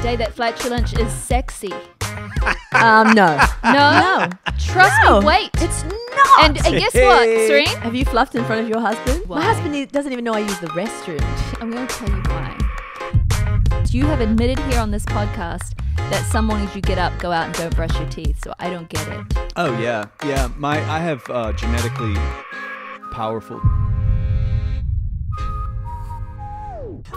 today that flatulence is sexy. No. No? Trust me, wait. It's not. And guess what, Serene? Have you fluffed in front of your husband? Why? My husband doesn't even know I use the restroom. I'm going to tell you why. You have admitted here on this podcast that some mornings you get up, go out, and don't brush your teeth. So I don't get it. Oh yeah. I have genetically powerful.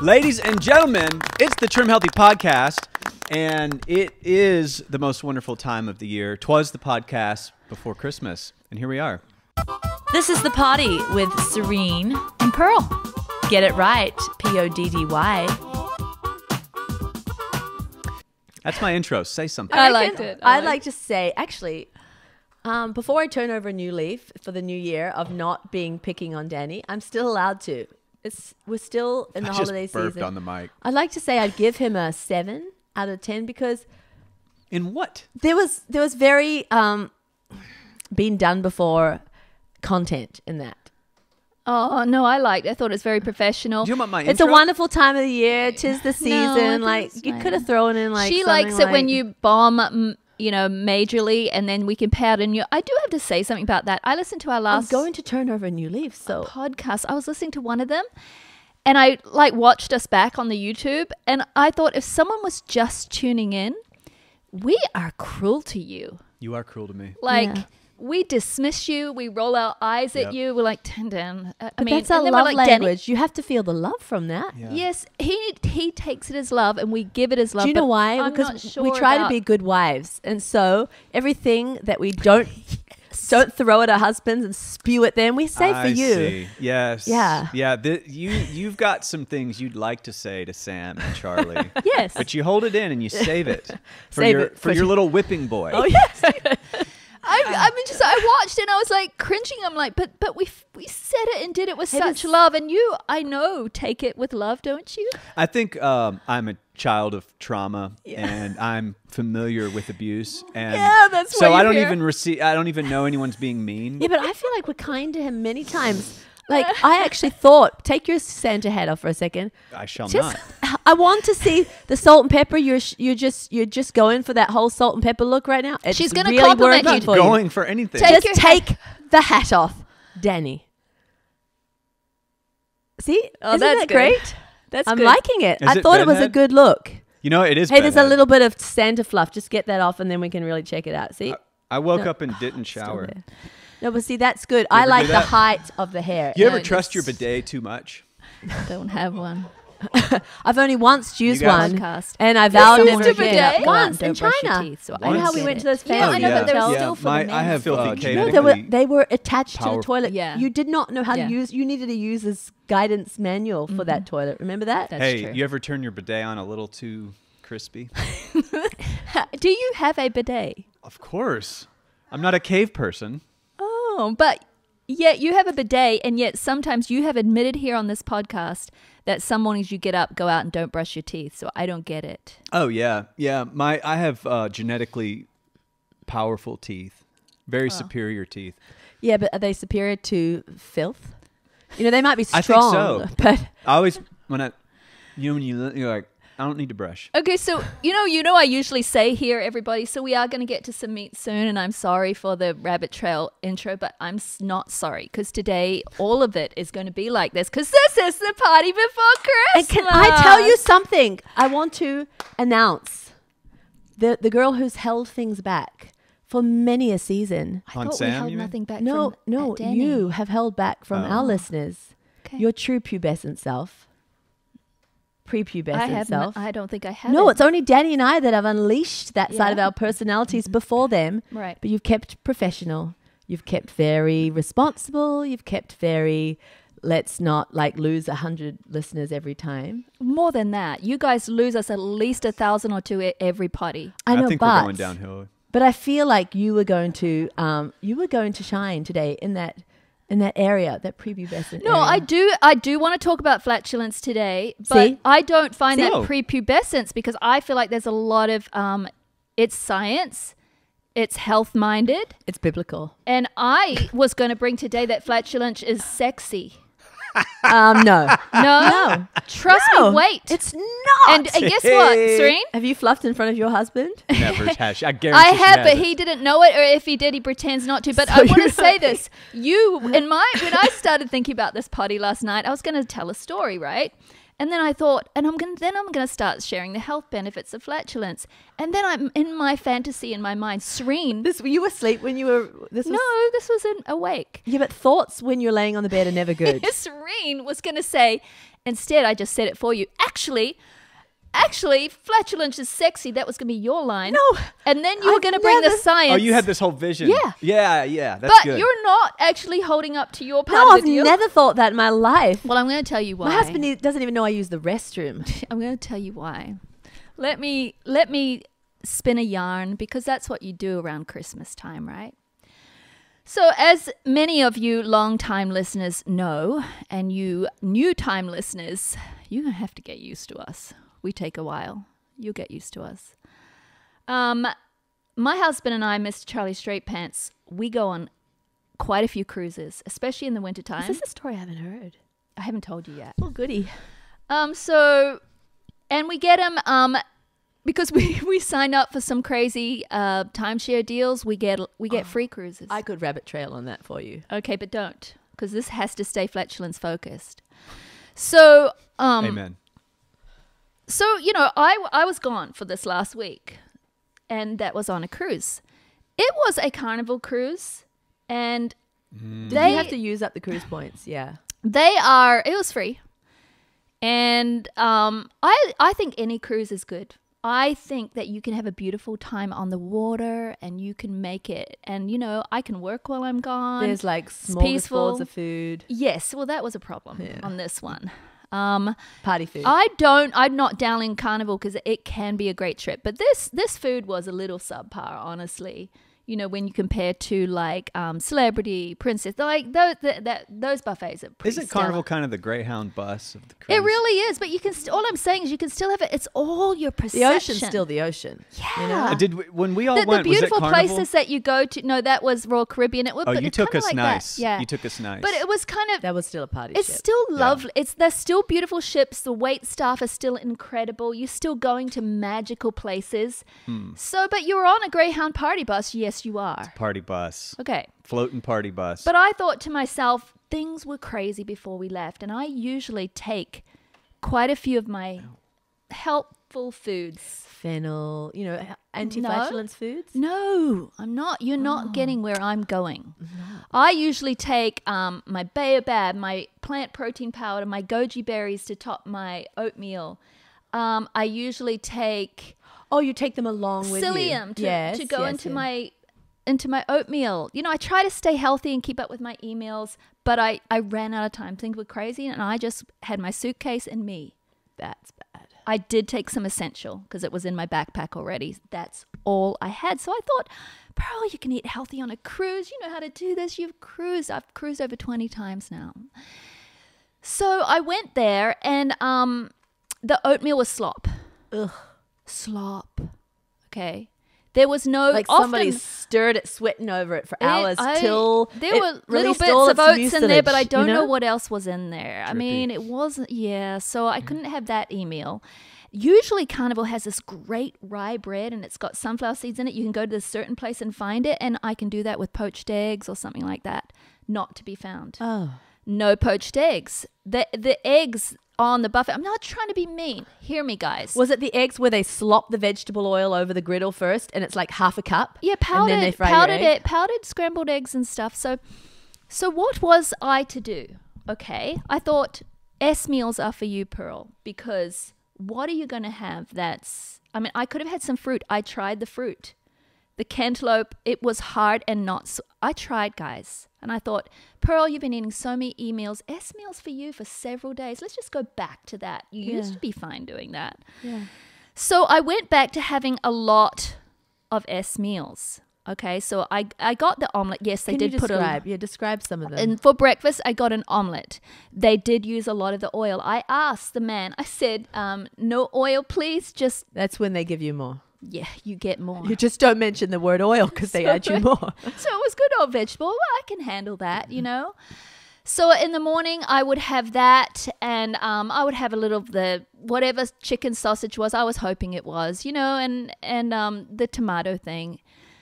Ladies and gentlemen, it's the Trim Healthy Podcast, and it is the most wonderful time of the year. 'Twas the podcast before Christmas, and here we are. This is The Party with Serene And Pearl. Get it right, Poddy. That's my intro. Say something. I liked it. I'd like to say, actually, before I turn over a new leaf for the new year of not being picking on Danny, I'm still allowed to. We're still in the holiday just burped season. on the mic. I'd like to say I'd give him a 7 out of 10 because In what? there was very been done before content in that. Oh, no, I thought it was very professional. Do you want my It's a intro? wonderful time of the year. 'Tis the season. No, You could have thrown in she something likes it when you bomb, majorly, and then we can pout in you. I do have to say something about that. I listened to our I'm last going to turn over a new leaf. So podcast. I was listening to one of them, and I watched us back on the YouTube, and I thought if someone was just tuning in, we are cruel to you. You are cruel to me. Yeah. We dismiss you. We roll our eyes at Yep. you. We're like, turn down. But that's our and then we're love like, Danny, language. You have to feel the love from that. Yeah. yes, he takes it as love, and we give it as love. Do you know but why? I'm Because not sure we try to about- be good wives, and so everything that we don't throw at our husbands and spew at them, we say for I you. see. Yes. Yeah. Yeah. You've got some things you'd like to say to Sam and Charlie. Yes. But you hold it in and you save it for Save your it for for- your little whipping boy. Oh yes. I watched it and I was like cringing. I'm like, but we said it and did it with such love, and you, I know, take it with love, don't you? I think I'm a child of trauma and I'm familiar with abuse, and Yeah, that's so why I you're don't here. I don't even know anyone's being mean. Yeah, but I feel like we're kind to him many times. Like I actually thought, take your Santa hat off for a second. I shall Just, not. I want to see the salt and pepper. You're just going for that whole salt and pepper look right now. It's She's gonna really compliment working you. for Going for anything. Take Just take the hat off, Danny. See, Oh, isn't that's that good. great? That's I'm good. liking it. Is I it thought it was a bedhead? good look. You know, it is. Hey, there's a bedhead. little bit of Santa fluff. Just get that off, and then we can really check it out. See? I woke No. up and didn't Still shower. there. No, but see, that's good. I ever like do the that? height of the hair. You ever No, trust your just- bidet too much? Don't have one. I've only once used You guys- one, Podcast. and I vowed Yes, never used a again. bidet? Once Go out and in don't brush your China. teeth, so I You know don't how we get went it. to those Yeah, fancy I know, but they're hotels? still for the men. I have Filthy No, genetically. they were attached to Powerful. the toilet. Yeah. You did not know how Yeah. to use. You needed to use this guidance manual for that toilet. Remember that? That's Hey, true. you ever turn your bidet on a little too crispy? Do you have a bidet? Of course. I'm not a cave person. Oh, but yet you have a bidet, and yet sometimes you have admitted here on this podcast that some mornings you get up, go out, and don't brush your teeth. So I don't get it. Oh yeah, yeah. I have genetically powerful teeth, very superior teeth. Yeah, but are they superior to filth? You know, they might be strong. I think so. But I always when you're like, I don't need to brush. Okay, so you know, I usually say here, everybody. So we are going to get to some meat soon, and I'm sorry for the rabbit trail intro, but I'm not sorry because today all of it is going to be like this because this is the party before and Christmas. can I tell you something? I want to announce the girl who's held things back for many a season. I On thought Sam, we held you mean? nothing back. No, from no, Danny. you have held back from our listeners. Okay. Your true pubescent self. Prepubescent I have. self. I don't think I have. No, it. it's only Danny and I that have unleashed that side of Yeah. our personalities before them. Right. But you've kept professional. You've kept very responsible. You've kept very, let's not lose 100 listeners every time. More than that. You guys lose us at least 1,000 or 2 every party. I know, think but we're going downhill. But I feel like you were going to shine today in that area, that prepubescent No, area. I do want to talk about flatulence today, but See? I don't find See? that Oh. prepubescence because I feel like there's a lot of it's science, it's health minded, It's biblical. and I was going to bring today that flatulence is sexy. No. No. Trust No, me, wait. It's not. And guess what, Serene? Have you fluffed in front of your husband? Never has. I guarantee I she have, but hasn't. he didn't know it, or if he did, he pretends not to. But So I want you to say don't this: when I started thinking about this potty last night, I was going to tell a story, right? And then I thought, I'm going to start sharing the health benefits of flatulence. And then I'm in my fantasy, in my mind, Serene. Were you asleep when you were? This was Awake. Yeah, but thoughts when you're laying on the bed are never good. Serene was going to say, instead, I just said it for you. Actually, flatulence is sexy. That was going to be your line. No, and then you were I've going to bring the never- science. Oh, you had this whole vision. Yeah. That's but good. you're not actually holding up to your part No, of I've the deal. never thought that in my life. Well, I'm going to tell you why. My husband doesn't even know I use the restroom. I'm going to tell you why. Let me spin a yarn, because that's what you do around Christmas time, right? So as many of you long-time listeners know, and you new-time listeners, you're going to have to get used to us. We take a while. You'll get used to us. My husband and I, Mr. Charlie Straight Pants, we go on quite a few cruises, especially in the wintertime. Is this a story I haven't heard? I haven't told you yet. Oh, goody. And we get them because we sign up for some crazy timeshare deals. We get free cruises. I could rabbit trail on that for you. Okay, but don't, because this has to stay flatulence focused. So, Amen. So, I was gone for this last week, and that was on a cruise. It was a Carnival cruise, and You have to use up the cruise points, yeah. it was free. And I think any cruise is good. I think that you can have a beautiful time on the water, and you can make it. And, I can work while I'm gone. There's like peaceful. smorgasbords of food. Yes, well, that was a problem on this one. Party food. I'm not downing Carnival because it can be a great trip, but this food was a little subpar, honestly. When you compare to like Celebrity, Princess, like those buffets are pretty Isn't Carnival kind of the Greyhound bus of the cruise? It really is, but you can. All I'm saying is you can still have it. It's all your perception. The ocean's still the ocean. Yeah. When we all The went, beautiful was it Carnival? places that you go to. No, that was Royal Caribbean. It was. Oh, but you it's took kinda us like nice. That. Yeah, You took us nice. But it was kind of. That was still a party It's ship. still lovely. They're still beautiful ships. The wait staff are still incredible. You're still going to magical places. So, but you're on a Greyhound party bus. Yes, you are. Party bus. Okay. Floating party bus. But I thought to myself, things were crazy before we left, and I usually take quite a few of my helpful foods. Fennel, anti-flatulence foods. No, I'm not. You're not getting where I'm going. No. I usually take my baobab, my plant protein powder, my goji berries to top my oatmeal. I usually take You take them along with psyllium you. to go into my oatmeal. I try to stay healthy and keep up with my emails, but I ran out of time. Things were crazy, and I just had my suitcase and me. That's bad. I did take some essential because it was in my backpack already. That's all I had. So I thought, Pearl, you can eat healthy on a cruise. You know how to do this. You've cruised. I've cruised over 20 times now. So I went there, and the oatmeal was slop. Ugh. Slop. Okay. There was no Like somebody stirred it, sweating over it for hours till there it were little released bits all of its oats in there, but I mucilage, don't know what else was in there. I Drippy. mean, it wasn't. Yeah, so I couldn't have that email. Usually, Carnival has this great rye bread, and it's got sunflower seeds in it. You can go to this certain place and find it, and I can do that with poached eggs or something like that. Not to be found. Oh. No poached eggs. The eggs on the buffet. I'm not trying to be mean. Hear me, guys. Was it the eggs where they slop the vegetable oil over the griddle first, and it's like half a cup? Yeah, and then they fry your egg? powdered scrambled eggs and stuff. So what was I to do? Okay, I thought S meals are for you, Pearl, because what are you going to have I could have had some fruit. I tried the fruit. The cantaloupe, it was hard and I tried, guys. And I thought, Pearl, you've been eating so many emails. S meals for you for several days. Let's just go back to that. You used to be fine doing that. Yeah. So I went back to having a lot of S meals. Okay, so I got the omelette. Yes, they did put describe some of them. And for breakfast, I got an omelette. They did use a lot of the oil. I asked the man, I said, no oil, please. Just That's when they give you more. Yeah, you get more. You just don't mention the word oil because they add you more. So it was good old vegetable. Well, I can handle that, So in the morning, I would have that, and I would have a little of the whatever chicken sausage was. I was hoping it was, and the tomato thing.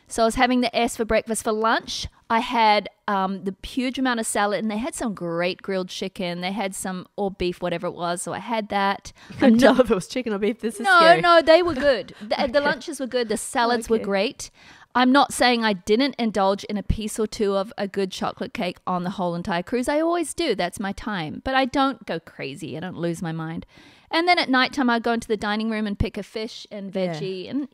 So I was having the S for breakfast. For lunch, I had the huge amount of salad, and they had some great grilled chicken. They had some or beef, whatever it was. So I had that. I couldn't tell if it was chicken or beef. This is scary. No, they were good. The lunches were good. The salads were great. I'm not saying I didn't indulge in a piece or two of a good chocolate cake on the whole entire cruise. I always do. That's my time. But I don't go crazy. I don't lose my mind. And then at nighttime, I'd go into the dining room and pick a fish and veggie. And it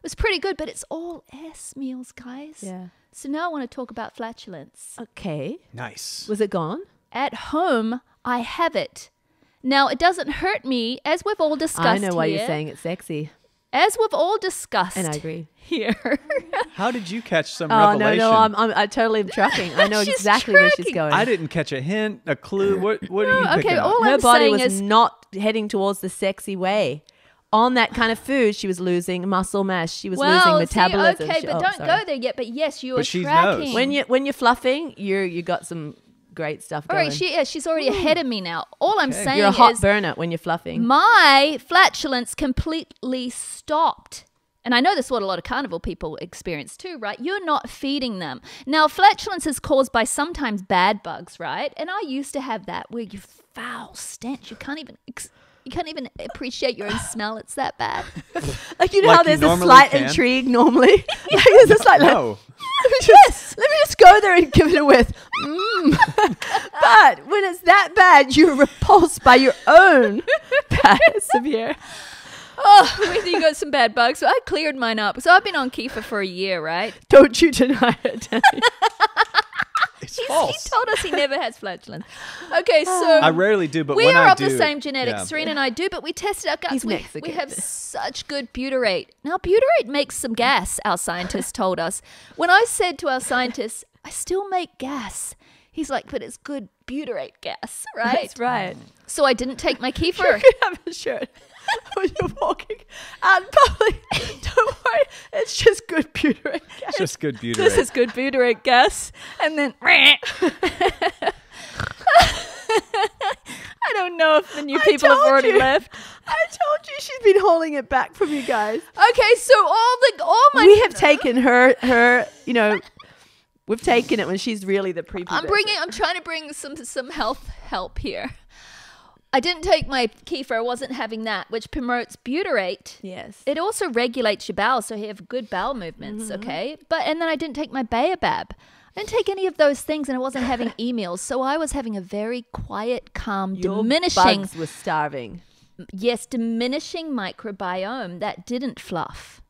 was pretty good, but it's all S meals, guys. Yeah. So now I want to talk about flatulence. Okay. Nice. Was it gone? At home, I have it. Now, it doesn't hurt me, as we've all discussed I know why here. you're saying it's sexy. As we've all discussed. And I agree. Here. How did you catch some Oh, revelation? I totally am tracking. I know She's exactly where she's tracking. going. I didn't catch a hint, a clue. What are you okay, picking up? all Her I'm body saying was is not heading towards the sexy way. On that kind of food, she was losing muscle mass. She was losing metabolism. Okay, but don't go there yet. But yes, you are But she tracking. knows. When you're fluffing, you got some great stuff All going. right, she's already ahead of me now. All I'm saying You're a hot is burner when you're fluffing. my flatulence completely stopped. And I know this is what a lot of carnival people experience too, right? You're not feeding them. Now, flatulence is caused by sometimes bad bugs, right? And I used to have that where you foul stench. You can't even appreciate your own smell. It's that bad. Like you know Like how you there's a normally slight can? intrigue normally. Like, it's just like No. let me just go there and give it a whiff. But when it's that bad, you're repulsed by your own bad severe. Oh, whether you got some bad bugs. So I cleared mine up. So I've been on kefir for a year, right? Don't you deny it. It's He false. told us he never has flatulence. Okay, so I rarely do, but we when are I of do, the same genetics. yeah. Serena and I do, but we tested our guts. He's We Mexican. have such good butyrate. Now, butyrate makes some gas, our scientists told us. When I said to our scientists, I still make gas, he's like, but it's good butyrate gas, right? That's right. So I didn't take my You kefir. could have a shirt when you're walking out in public. Don't worry, it's just good butyrate gas. It's just good beauty. This is good butyrate gas. And then... I don't know if the new people have told already you. left. I told you she's been holding it back from you guys. Okay, so all my... We have taken her, we've taken it when she's really the prepubescent. I'm trying to bring some health help here. I didn't take my kefir. I wasn't having that, which promotes butyrate. Yes. It also regulates your bowels, so you have good bowel movements, okay? And then I didn't take my baobab. I didn't take any of those things, and I wasn't having emails. So I was having a very quiet, calm, Your diminishing... bugs were starving. Yes, diminishing microbiome that didn't fluff.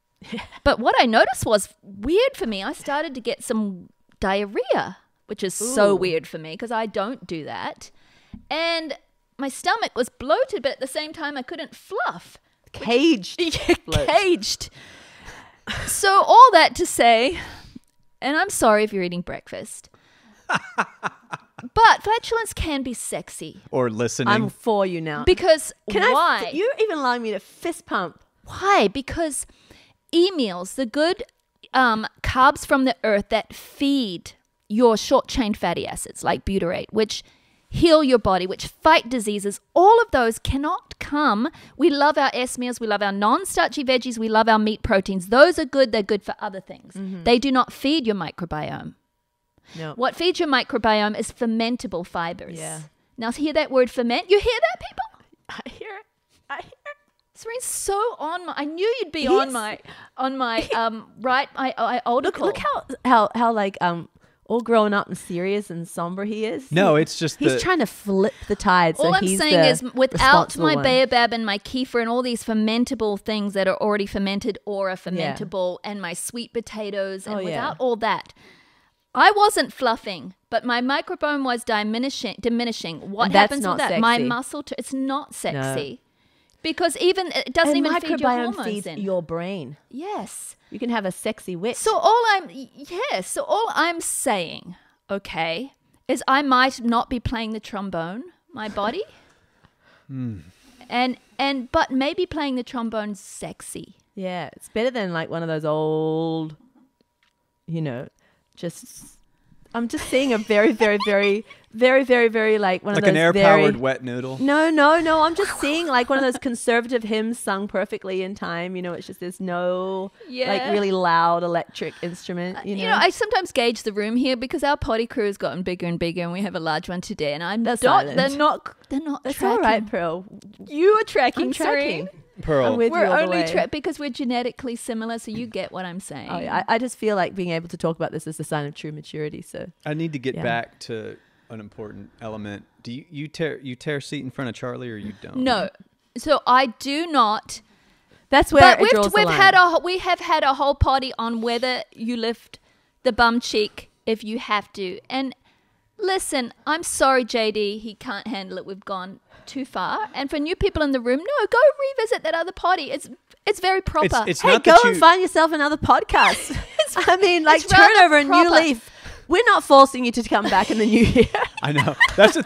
But what I noticed was weird for me. I started to get some diarrhea, which is so weird for me because I don't do that. And my stomach was bloated, but at the same time I couldn't fluff. Caged. bloat. Caged. So all that to say, and I'm sorry if you're eating breakfast, but flatulence can be sexy Or listening. I'm for you now. because Why? You're even allowing me to fist pump. Why? Because meals, the good carbs from the earth that feed your short-chain fatty acids like butyrate, which heal your body, which fight diseases, all of those cannot come. We love our S meals. We love our non-starchy veggies. We love our meat proteins. Those are good. They're good for other things. They do not feed your microbiome. No. What feeds your microbiome is fermentable fibers. Yeah. Now, hear that word ferment? You hear that, people? I hear it. I hear it. Serene's so on my. I knew you'd be on my right. My older call. Look how like all grown up and serious and somber he is. No, it's just He's trying to flip the tide. So All I'm he's saying the is, without responsible my one. baobab and my kefir and all these fermentable things that are already fermented or are fermentable, and my sweet potatoes, and without all that, I wasn't fluffing, but my microbiome was diminishing. What And that's happens not with that? My sexy. muscle, it's not sexy. Because even it doesn't And even feed your microbiome hormones feeds in. your brain. Yes. You can have a sexy wit. So all I'm saying, okay, is I might not be playing the trombone, my body. But maybe playing the trombone's sexy. Yeah, it's better than like one of those old, just I'm just seeing a very, very, very, very, very, very like one Like of those an air-powered wet noodle. No. I'm just seeing like one of those conservative hymns sung perfectly in time. You know, it's just there's no like really loud electric instrument. You know, I sometimes gauge the room here because our potty crew has gotten bigger and bigger, and we have a large one today. And I'm That's not. silent. They're not. That's tracking. all right, Pearl. You are tracking, I'm tracking. Serene. Pearl. I'm with We're you all the only way. because we're genetically similar, so you get what I'm saying. Oh, yeah. I just feel like being able to talk about this is a sign of true maturity. So I need to get Yeah. back to an important element. Do you tear seat in front of Charlie or you don't? No, so I do not. that's where But it draws the line. we have had a whole party on whether you lift the bum cheek if you have to. And listen, I'm sorry, JD, he can't handle it. We've gone too far. And for new people in the room, no, go revisit that other party. It's very proper. It's Hey, not go that and you, find yourself another podcast. I mean, like it's rather turn over a new proper. leaf. We're not forcing you to come back in the new year. I know. That's the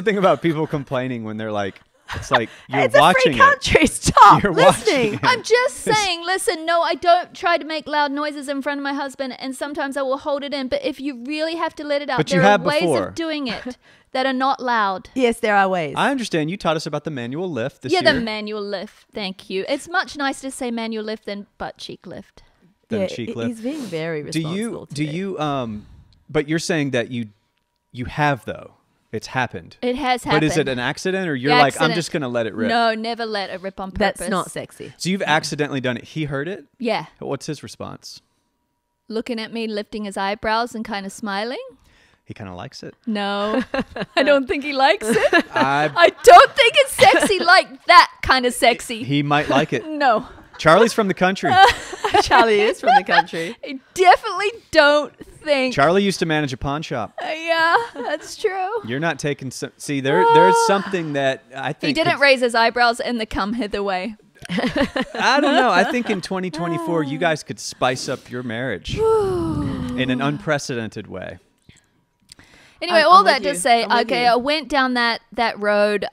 thing about people complaining when they're like, it's like you're It's a watching free country. Stop You're listening. watching it. I'm just saying, listen, no, I don't try to make loud noises in front of my husband, and sometimes I will hold it in. But if you really have to let it out, But you there are have ways before. of doing it that are not loud. Yes, there are ways. I understand. You taught us about the manual lift this Yeah, year. the manual lift. Thank you. It's much nicer to say manual lift than butt cheek lift. Than cheek lift. He's being very Do responsible. you but you're saying that you have though. It's happened. It has But happened. is it an accident or you're Yeah, like, I'm accident. just going to let it rip? No, never let it rip on purpose. That's not sexy. So you've accidentally done it. He heard it? Yeah. What's his response? Looking at me, lifting his eyebrows and kind of smiling. He kind of likes it. No, I don't think he likes it. I, I don't think it's sexy like that kind of sexy. he might like it. No, Charlie's from the country. Charlie is from the country. I definitely don't think. Charlie used to manage a pawn shop. Yeah, that's true. You're not taking some. See, there's something that I think He didn't could- raise his eyebrows in the come hither way. I don't know. I think in 2024 you guys could spice up your marriage in an unprecedented way. Anyway, I'm all with that to you. say, I'm with okay, you. I went down that road.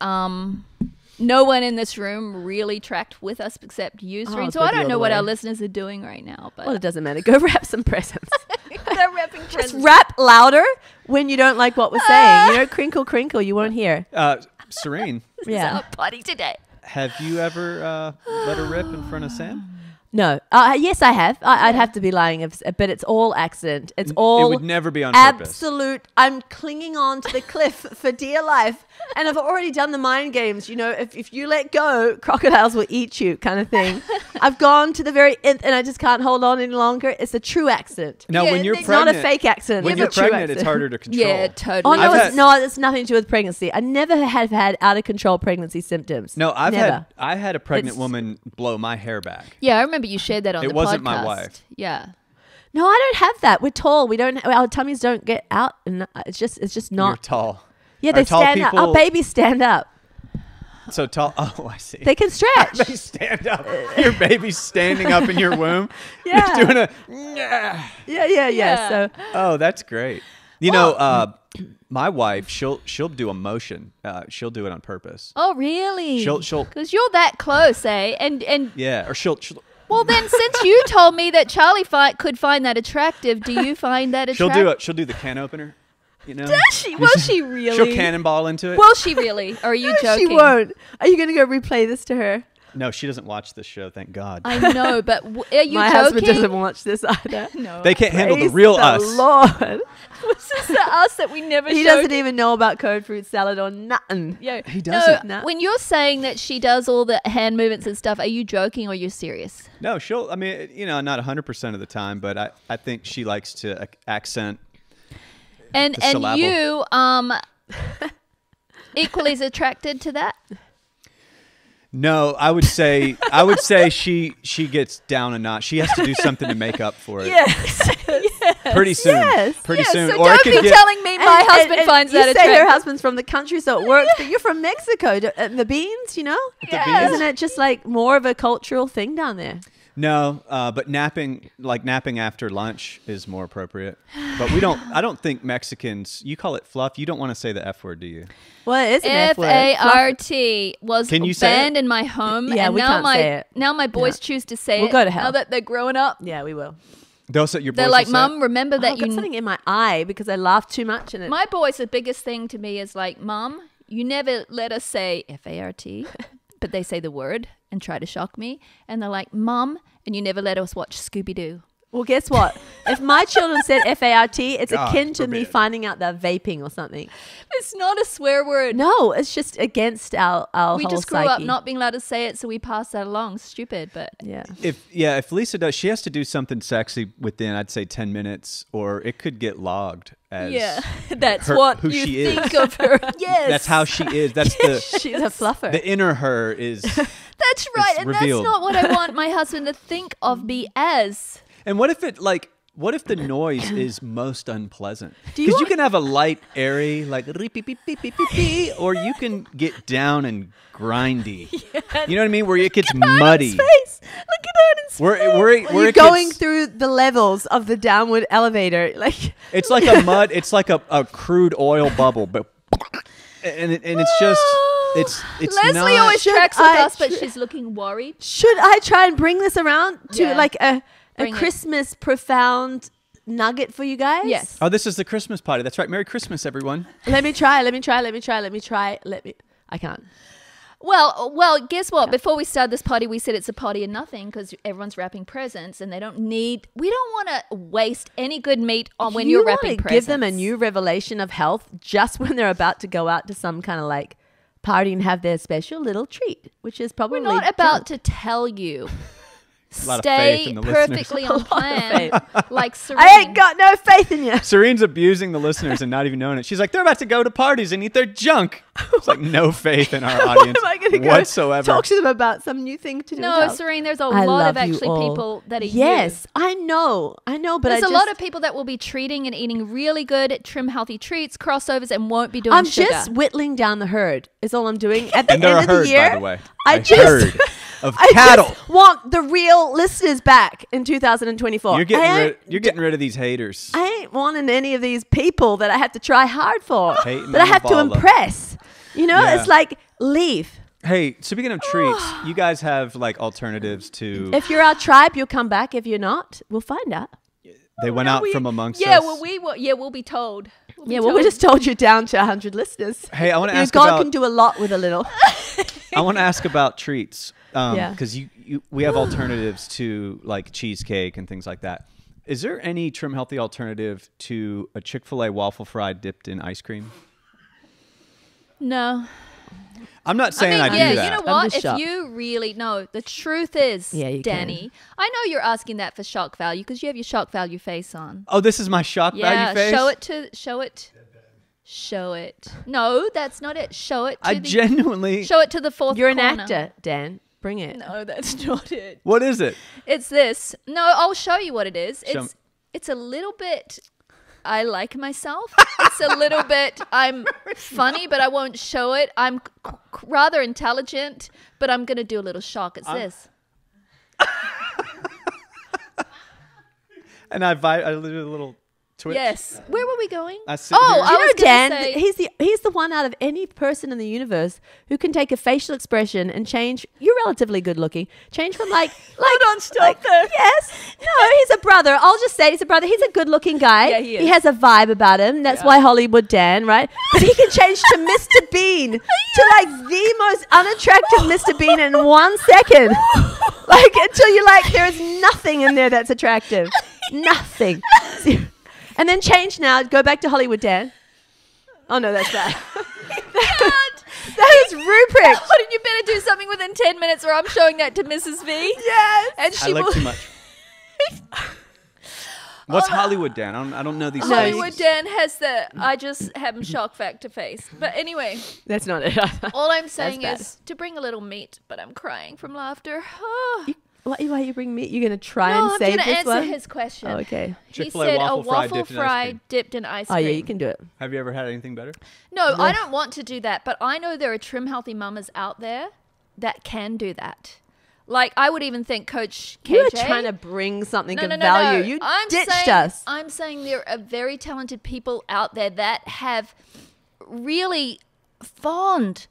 No one in this room really tracked with us except you, Serene. it's So I with you don't all know the what way. our listeners are doing right now. But Well, it doesn't matter. Go wrap some presents. they're rapping Just presents. rap louder when you don't like what we're saying. You know, crinkle, crinkle. You won't hear. Serene, Yeah. Our party today. have you ever let her rip in front of Sam? No. Yes, I have. I'd have to be lying, but it's all accident. It's all It would never be on purpose. absolute. I'm clinging on to the cliff for dear life. And I've already done the mind games. You know, if you let go, crocodiles will eat you kind of thing. I've gone to the very end and I just can't hold on any longer. It's a true accident. Now, Yeah, when you're it's It's not pregnant, a fake accident. when it's you're a true pregnant, it's accident. harder to control. Yeah, Oh, totally. no, I've had- no, it's nothing to do with pregnancy. I never have had out of control pregnancy symptoms. No, Never. I had a pregnant It's- woman blow my hair back. Yeah, I remember you shared that on It the wasn't podcast. my wife. Yeah. No, I don't have that. We're tall. We don't. Our tummies don't get out, and it's just You're not. tall. Yeah, Are they tall stand up. people- Our babies stand up. So tall. Oh, I see. They can stretch. They stand up. Your baby's standing up in your womb. Yeah. You're doing a. Yeah. So Oh, that's great. You know, my wife, she'll do a motion. She'll do it on purpose. Oh, really? She'll Because you're that close, eh? And yeah, or she'll well, then since you told me that Charlie could find that attractive, do you find that she'll attractive? she'll do the can opener. You know, Does she? Will she really? she'll cannonball into it. Will she really? Or are you joking? she won't. Are you going to go replay this to her? No, she doesn't watch this show. Thank God. I know, but are you My joking? husband doesn't watch this either. No. They can't handle the Praise real the us. Lord. Was this the us that we never He showed? doesn't even know about code fruit salad or nothing. Yeah. He doesn't. No. When you're saying that she does all the hand movements and stuff, are you joking or are you serious? No, she'll. I mean, you know, not 100% of the time, but I think she likes to accent. And The syllable. you equally as attracted to that? No, I would say she gets down a notch. She has to do something to make up for it. Yes. Pretty soon. Yes. Pretty Yeah, soon. so Or it don't could be get, telling me my husband finds you that say attractive. her husband's from the country, so it works. But you're from Mexico. The beans, you know? Yes. Isn't it just like more of a cultural thing down there? No, but napping after lunch is more appropriate. But I don't think Mexicans, you call it fluff. You don't want to say the F word, do you? Well, it is an F word. FART was Can you say banned it? in my home. Yeah, and we now can't say it. Now my boys choose to say We'll it. go to hell. Now that they're growing up. Yeah, we will. Your boys They're like, will say Mum, remember that I've got something in my eye because I laughed too much. And My boys, the biggest thing to me is like, Mum, you never let us say F-A-R-T, but they say the word and try to shock me. And they're like, Mum, and you never let us watch Scooby-Doo. well, guess what? If my children said F-A-R-T, it's God akin to me forbid. finding out they're vaping or something. It's not a swear word. No, it's just against our We whole just grew psyche. up not being allowed to say it, so we passed that along. Stupid, but Yeah. if Lisa does, she has to do something sexy within, I'd say, 10 minutes, or it could get logged as yeah, that's her- what who you she is. think of her. Yes, That's how she is. That's the She's a fluffer. the inner her is. That's right, it's and revealed. that's not what I want my husband to think of me as. And what if the noise is most unpleasant? you Because you want- can have a light, airy, like beep, beep, beep, beep, beep, beep, or you can get down and grindy. You know what I mean? Where it gets muddy. Face. Look at Odin's Where You're it going gets, through the levels of the downward elevator. Like, it's like a mud. It's like a crude oil bubble, but and it's just it's Leslie not. always Should tracks with I us, but she's looking worried. should I try and bring this around to Yeah. like a Bring it. Christmas profound nugget for you guys? Yes. Oh, this is the Christmas party. That's right. Merry Christmas, everyone. Let me try. I can't. Well, guess what? Before we started this party, we said it's a party of nothing because everyone's wrapping presents, and we don't want to waste any good meat on when you you're wanna wrapping presents. give them a new revelation of health just when they're about to go out to some kind of like party and have their special little treat, which is probably We're not about junk. to tell you. A lot of faith Stay in the listeners. perfectly on plan, like Serene. I ain't got no faith in you. Serene's abusing the listeners and not even knowing it. She's like, they're about to go to parties and eat their junk. It's like no faith in our audience Am I going to go whatsoever. talk to them about some new thing to do? No, with health? Serene, there's a I lot of love you actually all. people that are Yes, you. I know, but There's I a lot of people that will be treating and eating really good, trim, healthy treats, crossovers, and won't be doing I'm sugar. just whittling down the herd. Is all I'm doing. At the And they're end a of the herd, year, by the way. I A just herd of I cattle. just want the real listeners back in 2024. You're getting rid of these haters. I ain't wanting any of these people that I have to try hard for, Hating that I on have to Bala. impress. You know, Yeah. it's like leave. Hey, speaking of treats, you guys have like alternatives to. If you're our tribe, you'll come back. If you're not, we'll find out. They went out from amongst Yeah, us. we'll be told. Yeah, well, we just told you down to 100 listeners. Hey, I want to ask God about. can do a lot with a little. I want to ask about treats. Yeah. Because we have alternatives to like cheesecake and things like that. Is there any trim healthy alternative to a Chick-fil-A waffle fry dipped in ice cream? No. I'm not saying I, do yeah, that. you know I'm what? just If shocked. you really know, the truth is, Yeah, you Danny, I know you're asking that for shock value because you have your shock value face on. Oh, this is my shock Yeah, value face? show it. No, that's not it. Show it to I the genuinely. show it to the fourth You're an corner. actor, Dan. Bring it. No, that's not it. What is it? It's this. No, I'll show you what it is. Show me. It's a little bit I like myself. It's a little bit I'm funny, but I won't show it. I'm rather intelligent, but I'm going to do a little shock. It's this. And I did a little twitch. Yes. Where were we going? I sit Oh, here. I You was know, Dan, gonna say, he's the one out of any person in the universe who can take a facial expression and change. You're relatively good looking. Change from like Hold on, stop there. Yes. No, he's a brother. I'll just say he's a brother. He's a good looking guy. Yeah, he is. He has a vibe about him. That's why Hollywood Dan, right? But he can change to Mr. Bean, to like the most unattractive Mr. Bean in 1 second. Like until you're like, there is nothing in there that's attractive. Nothing. And then change now. Go back to Hollywood Dan. Oh no, that's bad. That is Rupert. What, you better do something within 10 minutes or I'm showing that to Mrs. V. Yes. And I she like will. too much. What's Hollywood Dan? I don't know these No, things. Hollywood Dan has the I just have him shock factor face. But anyway, That's not it. all I'm saying bad. is to bring a little meat, but I'm crying from laughter. Oh. Why you bring me? You're gonna try No, and I'm save going to this answer one. his question. Oh, okay. He Chick-fil-A said waffle a fry waffle dipped in ice fry cream. dipped in ice Oh cream. yeah, you can do it. Have you ever had anything better? No, I don't want to do that, but I know there are trim healthy mamas out there that can do that. Like I would even think Coach KJ. You're trying to bring something of value. You ditched us. I'm saying there are very talented people out there that have really fond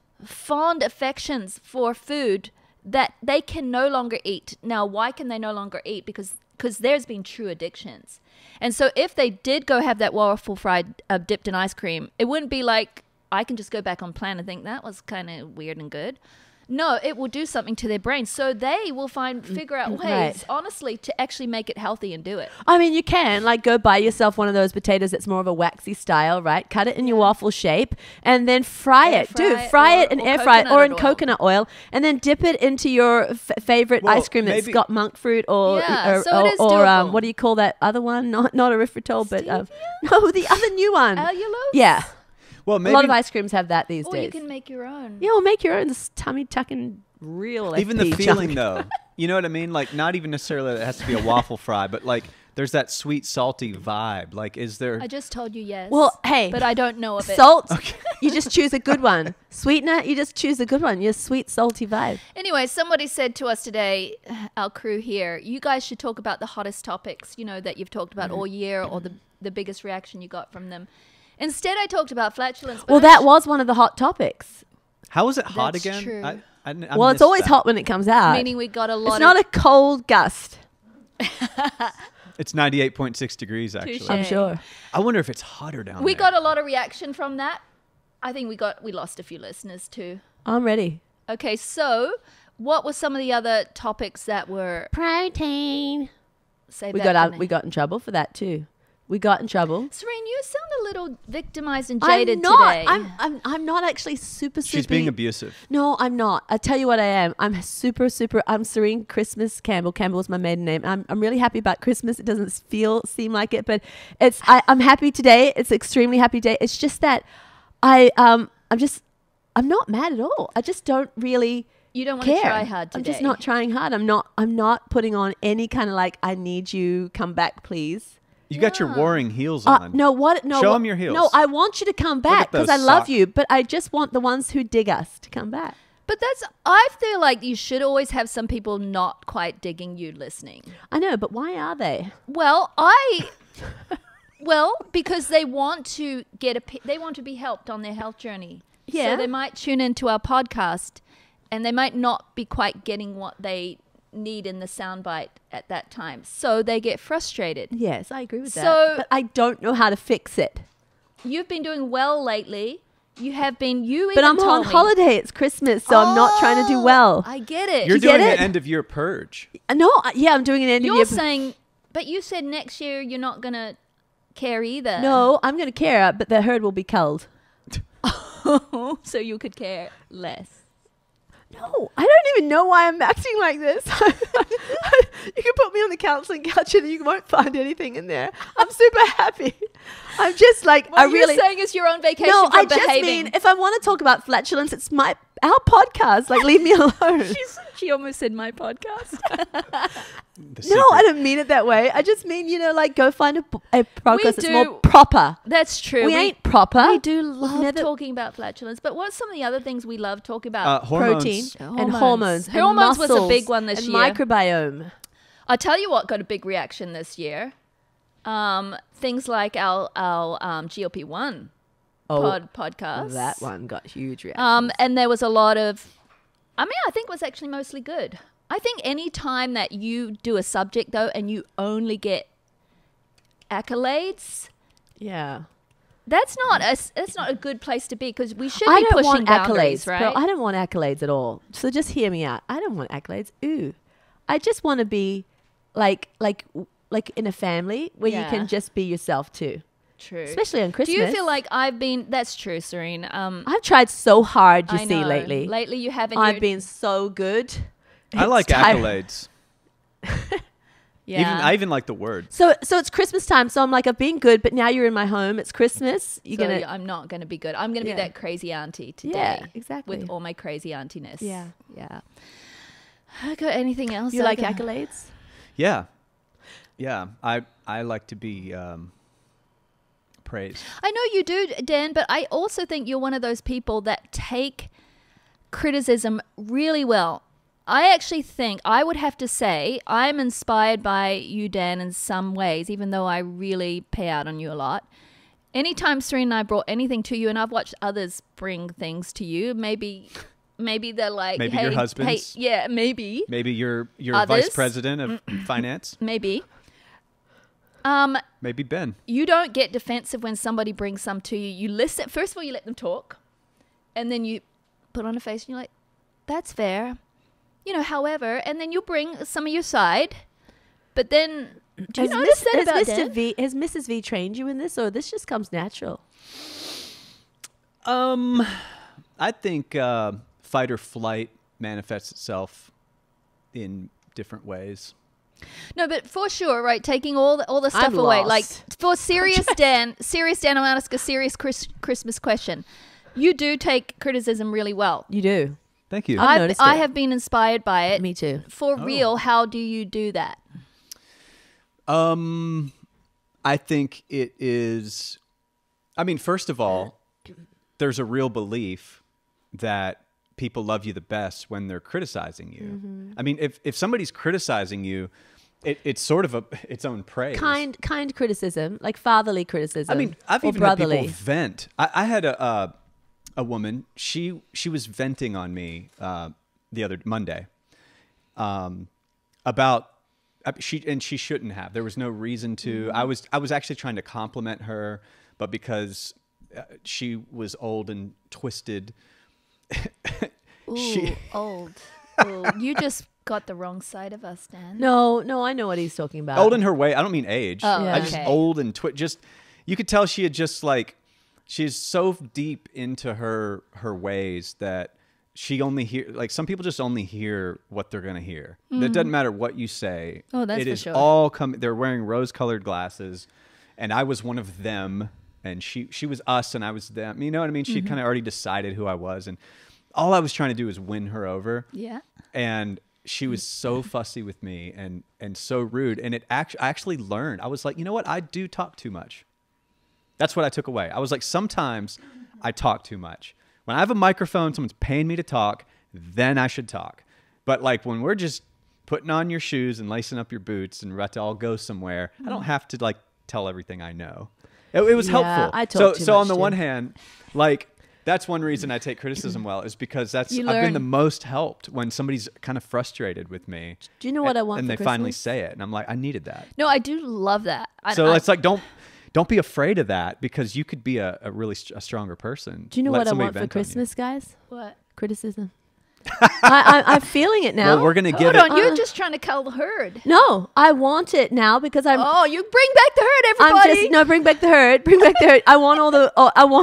affections for food that they can no longer eat. Now, why can they no longer eat? Because because there's been true addictions. And so if they did go have that waffle fry dipped in ice cream, it wouldn't be like I can just go back on plan and think that was kind of weird and good. No, it will do something to their brain. So they will figure out ways, honestly, to actually make it healthy and do it. I mean, you can like go buy yourself one of those potatoes that's more of a waxy style, right? Cut it in your waffle shape and then fry it. Fry it in air fry or in coconut oil, and then dip it into your favorite ice cream that's got monk fruit or what do you call that other one? Not erythritol, but no, the other new one. Allulose? Yeah. Well, maybe a lot of ice creams have that these or days. You can make your own. Yeah, or make your own. This tummy tucking real. Even FP the feeling, junk. though. You know what I mean? Like, not even necessarily that it has to be a waffle fry, but like there's that sweet, salty vibe. Like, is there... I just told you yes. Well, hey. But I don't know of it. Salt, you just choose a good one. Sweetener, you just choose a good one. Your sweet, salty vibe. Anyway, somebody said to us today, our crew here, you guys should talk about the hottest topics, you know, that you've talked about all year or the biggest reaction you got from them. Instead, I talked about flatulence. Well, that was one of the hot topics. How is it hot That's again? true. I Well, it's always hot when it comes out. Meaning we got a lot It's not a cold gust. It's 98.6 degrees, actually. Touche. I'm sure. I wonder if it's hotter down We there. got a lot of reaction from that. I think we lost a few listeners too. I'm ready. Okay, so what were some of the other topics that were... Protein. Save We that for we got in trouble for that too. We got in trouble. Serene, you sound a little victimized and jaded I'm not. today. I'm not actually super. She's being abusive. No, I'm not. I tell you what I am. I'm super. I'm Serene Christmas Campbell. Campbell is my maiden name. I'm really happy about Christmas. It doesn't seem like it, but I'm happy today. It's an extremely happy day. It's just that I'm not mad at all. I just don't really. You don't want care. to try hard today. I'm just not trying hard. I'm not putting on any kind of like, I need you, come back, please. You got your warring heels on. No, what? No, Show them your heels. No, I want you to come back because I love you, but I just want the ones who dig us to come back. But I feel like you should always have some people not quite digging you listening. I know, but why are they? Well, because they want to they want to be helped on their health journey. Yeah. So they might tune into our podcast and they might not be quite getting what they need in the soundbite at that time. So they get frustrated. Yes, I agree with So- that. But I don't know how to fix it. You've been doing well lately. You have been, But I'm on holiday. It's Christmas, so I'm not trying to do well. I get it. You're You get doing it? an end of year purge. No, yeah, I'm doing an end of You're year. saying, but you said next year you're not going to care either. No, I'm going to care, but the herd will be culled. So you could care less. No, I don't even know why I'm acting like this. You can put me on the counseling couch and you won't find anything in there. I'm super happy. I'm just like, What you're saying is you're on vacation No, for I behaving. just mean if I want to talk about flatulence, it's our podcast. Like, leave me alone. She almost said my podcast. No, I don't mean it that way. I just mean, like, go find a podcast that's do- more proper. That's true. We ain't proper. We do love talking about flatulence, but what's some of the other things we love talking about? Hormones. Protein and hormones. and Hormones was a muscles big one this and year. Microbiome. I'll tell you what got a big reaction this year. Things like our GLP-1 podcast. That one got huge reaction. And there was a lot of, I think it was actually mostly good. I think any time that you do a subject, though, and you only get accolades, Yeah. that's not a good place to be, because we should I be don't pushing want boundaries, accolades, right? girl. I don't want accolades at all. So just hear me out. I don't want accolades. Ooh. I just want to be like in a family where you Yeah. can just be yourself too. True. Especially on Christmas. Do you feel like that's true, Serene? I've tried so hard, I see, know. lately. Lately you haven't. I've been so good. I like It's tiring. accolades. Yeah. I even like the word. So it's Christmas time. So I'm like, I've been good, but now you're in my home. It's Christmas. I'm not going to be good. I'm going to Yeah. be that crazy auntie today. Yeah, exactly. With all my crazy auntiness. Yeah. Yeah. I got anything else? You I like got- accolades? Yeah. Yeah. I like to be praised. I know you do, Dan, but I also think you're one of those people that take criticism really well. I actually think I would have to say I'm inspired by you, Dan, in some ways, even though I really pay out on you a lot. Anytime Serene and I brought anything to you, and I've watched others bring things to you, maybe Maybe they're like, Maybe hey, your husband's. Hey, yeah, maybe. Maybe your Others? vice president of finance. Maybe. Maybe Ben. You don't get defensive when somebody brings some to you. You listen. First of all, you let them talk. And then you put on a face and you're like, that's fair. However, and then you bring some of your side. But then, do you notice that about Dan? Has Mrs. V trained you in this, or this just comes natural? I think fight or flight manifests itself in different ways. No, but for sure, right? Taking all the stuff I'm away. lost. Like for serious Dan, I'll ask a serious Christmas question. You do take criticism really well. You do. Thank you. I've noticed I it. have been inspired by it. Me too. For real, how do you do that? I think it is. I mean, first of all, there's a real belief that people love you the best when they're criticizing you. Mm-hmm. I mean, if somebody's criticizing you, it's sort of its own praise. Kind criticism, like fatherly criticism. I mean, I've or even brotherly. had people vent. I had a woman. She was venting on me the other Monday about she shouldn't have. There was no reason to. Mm-hmm. I was actually trying to compliment her, but because she was old and twisted. Ooh, old. Ooh, you just got the wrong side of us, Dan. No, I know what he's talking about. Old in her way. I don't mean age. Oh, Yeah. I just okay. old and just you could tell she had just like she's so deep into her ways that she only hear like some people just only hear what they're gonna hear. It doesn't matter what you say. Oh, that's it for is sure. all coming. They're wearing rose-colored glasses, and I was one of them, and she was us, and I was them. You know what I mean? She kind of already decided who I was, and all I was trying to do was win her over. Yeah. And she was so fussy with me and so rude. And I actually learned. I was like, you know what? I do talk too much. That's what I took away. I was like, sometimes I talk too much. When I have a microphone, someone's paying me to talk, then I should talk. But like when we're just putting on your shoes and lacing up your boots and we're about to all go somewhere, I don't have to like tell everything I know. It was Yeah, helpful. I talk too so on much the too. one hand, like that's one reason I take criticism well is because I've been learn. the most helped when somebody's kind of frustrated with me. Do you know what I want And for they finally Christmas? say it, and I'm like, I needed that. No, I do love that. It's like don't be afraid of that because you could be a really a stronger person. Do you know Let what I somebody want for vent on you. Christmas, guys? What? Criticism. I'm feeling it now. Well, we're gonna give Hold on, it. you're just trying to cull the herd. No, I want it now because I'm. Oh, you bring back the herd, I'm everybody. just no. Bring back the herd. Bring back the herd. I want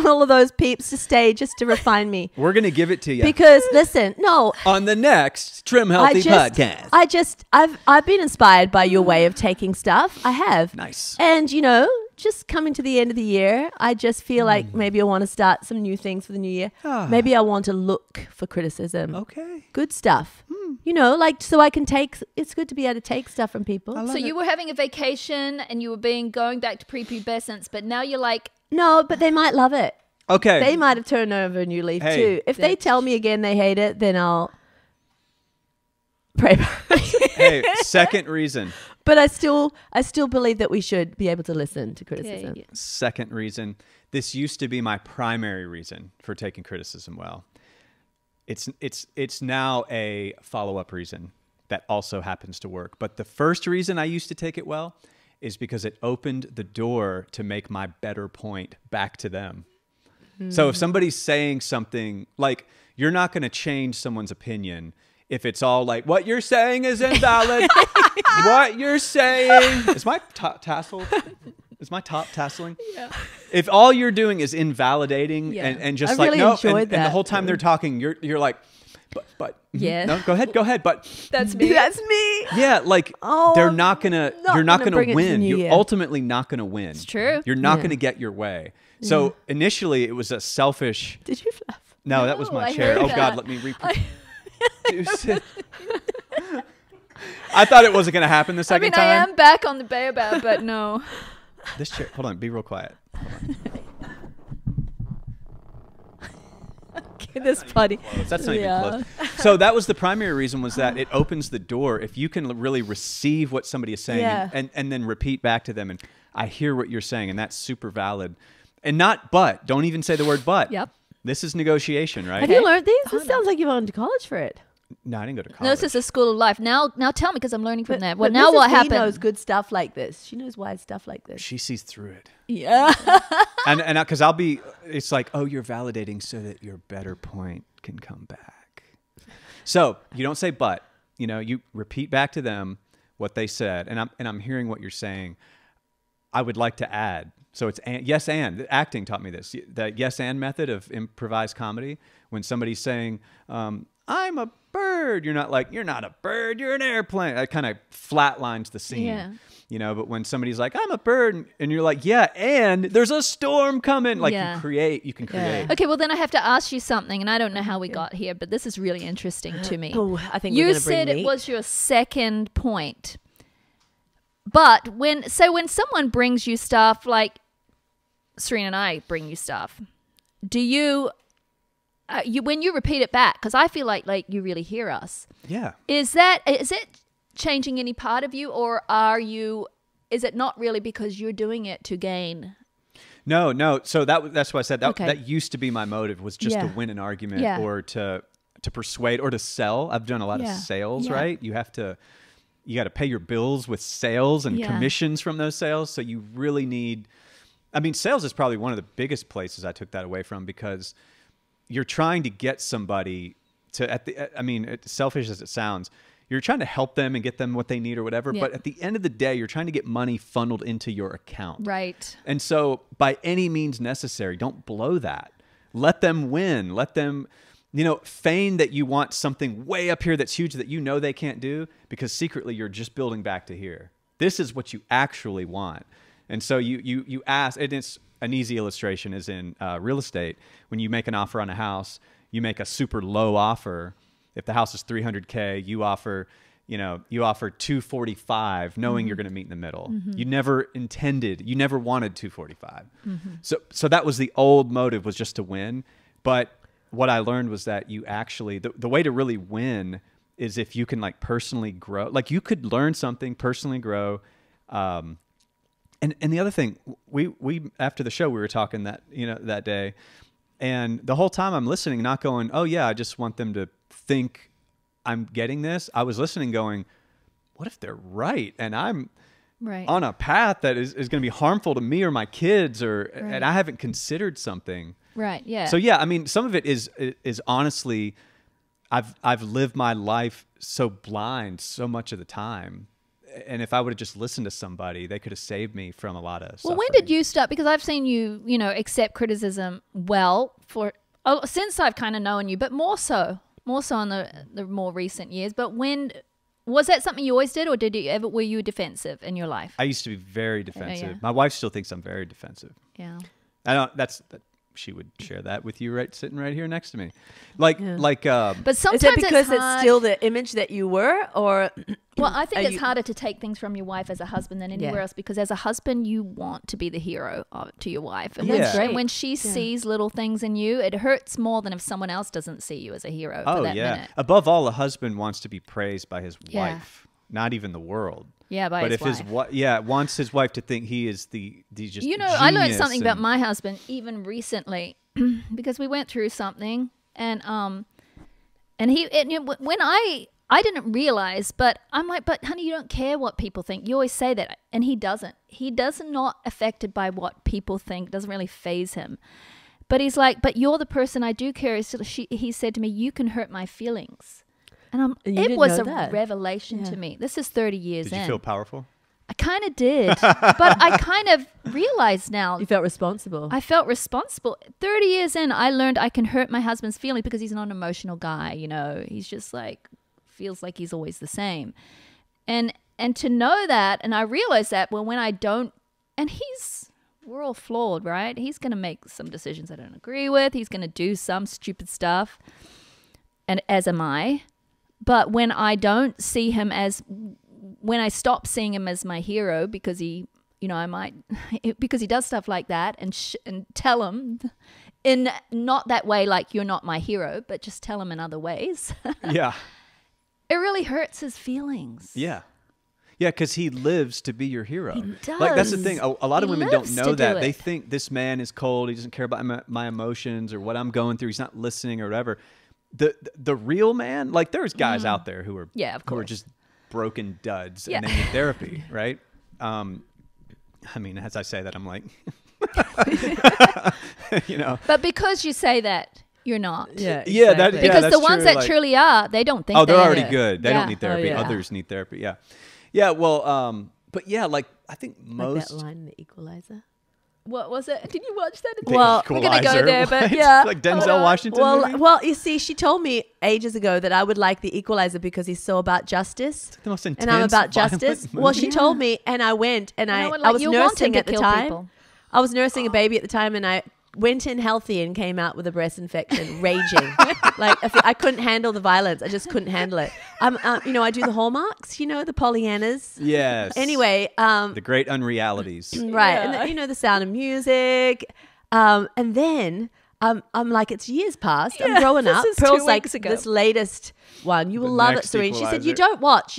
all of those peeps to stay just to refine me. We're gonna give it to you Because listen, no, on the next Trim Healthy podcast. I've been inspired by your way of taking stuff. I have. Nice. And just coming to the end of the year, I just feel like maybe I want to start some new things for the new year. Maybe I want to look for criticism. Okay. Good stuff. Like so I can take. It's good to be able to take stuff from people. So you were having a vacation and you were going back to prepubescence, but now you're like, No, but they might love it. Okay. They might have turned over a new leaf Hey. too. If they tell me again they hate it, then I'll pray. Hey, second reason. But I still believe that we should be able to listen to criticism. okay. Second reason. This used to be my primary reason for taking criticism well. It's now a follow-up reason that also happens to work. But the first reason I used to take it well is because it opened the door to make my better point back to them. So if somebody's saying something like, you're not going to change someone's opinion if it's all like, what you're saying is invalid. What you're saying. Is my top tassel? Is my top tasseling? Yeah. If all you're doing is invalidating Yeah. and just I like, really no, enjoyed and the that. whole time they're talking, you're like, but Yeah. no, go ahead. But That's me. That's me. yeah, like Oh, they're not gonna, not you're not gonna gonna bring it to the win. new You're year. ultimately not gonna win. It's true. You're not Yeah. gonna get your way. So initially it was a selfish. Did you laugh? No, that was No, my I chair. heard Oh that. God, let me reproduce it. I thought it wasn't gonna happen the I second mean, time. I am back on the baobab, but no. This chair. Hold on. Be real quiet. This party. That's not Yeah. even close. So that was the primary reason, was that it opens the door. If you can really receive what somebody is saying Yeah. and then repeat back to them, and I hear what you're saying, and that's super valid. And not but. Don't even say the word but. Yep. This is negotiation, right? Have you learned these? This sounds like you've gone to college for it. No, I didn't go to college. No, this is a school of life. Now tell me, because I'm learning from that. Well, But now Mrs. what B happened? knows good stuff like this. She knows wide stuff like this. She sees through it. Yeah. And because it's like, oh, you're validating so that your better point can come back. So you don't say but, you repeat back to them what they said. And I'm hearing what you're saying. I would like to add. So it's yes and. Acting taught me this. The yes and method of improvised comedy. When somebody's saying, I'm a bird, you're not like, you're not a bird, you're an airplane. That kind of flatlines the scene. Yeah. But when somebody's like, I'm a bird, and you're like, yeah, and there's a storm coming. Like Yeah. you can create. Okay, well then I have to ask you something, and I don't know how we got here, but this is really interesting to me. Oh, I think we're You going to bring said it meat. was your second point. But when someone brings you stuff, like Serena and I bring you stuff, do you when you repeat it back, because I feel like you really hear us. Yeah. Is it changing any part of you, or is it not really because you're doing it to gain? No. So that's why I said that. Okay. That used to be my motive, was just to Yeah. win an argument Yeah. or to persuade or to sell. I've done a lot Yeah. of sales, Yeah. right? You got to pay your bills with sales and Yeah. commissions from those sales. So you really need. I mean, sales is probably one of the biggest places I took that away from, because you're trying to get somebody to, selfish as it sounds, you're trying to help them and get them what they need or whatever. Yeah. But at the end of the day, you're trying to get money funneled into your account. Right. And so by any means necessary, don't blow that. Let them win. Let them, feign that you want something way up here that's huge that they can't do, because secretly you're just building back to here. This is what you actually want. And so you ask, and it's an easy illustration is in real estate. When you make an offer on a house, you make a super low offer. If the house is $300K, you offer 245, knowing you're going to meet in the middle. You never wanted 245. So that was the old motive, was just to win. But what I learned was that you actually, the way to really win is if you can personally grow. Like you could learn something, personally grow. And the other thing, we after the show we were talking that day, and the whole time I'm listening, not going, oh yeah, I just want them to think I'm getting this. I was listening, going, what if they're right, and I'm Right. on a path that is going to be harmful to me or my kids, and I haven't considered something. Right. Yeah. So yeah, I mean, some of it is honestly, I've lived my life so blind so much of the time. And if I would have just listened to somebody, they could have saved me from a lot of suffering. Well, when did you start? Because I've seen you, accept criticism since I've kind of known you, but more so in the more recent years. But when was that something you always did, or were you defensive in your life? I used to be very defensive. Yeah. My wife still thinks I'm very defensive. Yeah. She would share that with you, sitting right here next to me. But Is sometimes it because it's hard. still the image that you were, or Well, I think Are it's you- harder to take things from your wife as a husband than anywhere Yeah. else, because as a husband, you want to be the hero to your wife. And That's when, great. when she sees little things in you, it hurts more than if someone else doesn't see you as a hero for Oh that yeah. minute. Above all, a husband wants to be praised by his Yeah. wife, not even the world. Yeah, by But his if wife. wants his wife to think he is the just I learned genius something about and- my husband even recently because we went through something, and when I didn't realize, but I'm like, but honey, you don't care what people think. You always say that, and he doesn't. He does not affected by what people think. Doesn't really faze him. But he's like, but you're the person I do care. He said to me, you can hurt my feelings. And And you it didn't was know a that. revelation to me. This is 30 years Did in. you feel powerful? I kind of did, but I kind of realized now. you felt responsible? I felt responsible. 30 years in, I learned I can hurt my husband's feelings because he's not an emotional guy. He's just feels like he's always the same. And to know that, and I realized that, well, when I don't, and we're all flawed, right? He's going to make some decisions I don't agree with. He's going to do some stupid stuff, and as am I. But when I don't see him when I stop seeing him as my hero, because he, because he does stuff like that, and tell him in not that way, like you're not my hero, but just tell him in other ways. Yeah. It really hurts his feelings. Yeah. Yeah, because he lives to be your hero. He Like that's the does. thing. A lot of He women don't lives know to that. do They it. think this man is cold. He doesn't care about my emotions or what I'm going through. He's not listening or whatever. The real man, like there's guys out there who are Yeah, of who are course. just broken duds Yeah. and they need therapy, right? I mean, as I say that, I'm like, you know, But because you say that, you're not. Yeah. Yeah, that- exactly. yeah, Because that's the ones true, that like- truly are, they don't think oh, they're they already are. good. They Yeah. don't need therapy. yeah. Others need therapy. Yeah, yeah. Well, but yeah, like I think Like most. that line in The Equalizer. What was it? Did you watch that? The Well, we're gonna go Equalizer, there, but what? yeah. like Hold Denzel on. Washington. movie? Well, you see, she told me ages ago that I would like The Equalizer because he's so about justice. The most And I'm intense, about violent justice. Well, she movie. told me, and I went, and You know what, I like, was you want him nursing to at the kill time. people. I was nursing a baby at the time, and I went in healthy and came out with a breast infection, raging. Like I couldn't handle the violence. I just couldn't handle it. I do the hallmarks. The Pollyannas. Yes. Anyway, the great unrealities. right, Yeah. and the Sound of Music, and then I'm like, it's years past. I'm growing this up. is 2 Pearl's like, weeks ago. this latest one, you will The love it, next Serene. She said, Equalizer. you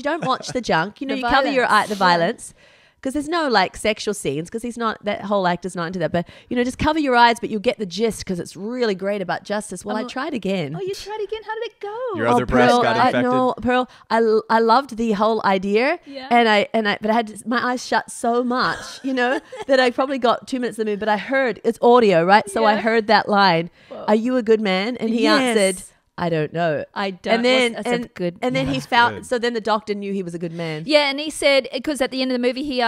don't watch the junk. The You cover your eye, violence. the violence. Because there's no like sexual scenes, because he's not, that whole actor's not into that. But just cover your eyes, but you'll get the gist because it's really great about justice. Well, I tried again. Oh, you tried again? How did it go? Your other breast Pearl, got infected. No, Pearl, I loved the whole idea, Yeah. but I had my eyes shut so much, that I probably got 2 minutes of the movie. But I heard, it's audio, right? So I Yeah. heard that line, "Are you a good man?" And he Yes. answered, "I don't know." I don't. And then That's a good. and then he That's found. good. So then the doctor knew he was a good man. Yeah, and he said, because at the end of the movie, he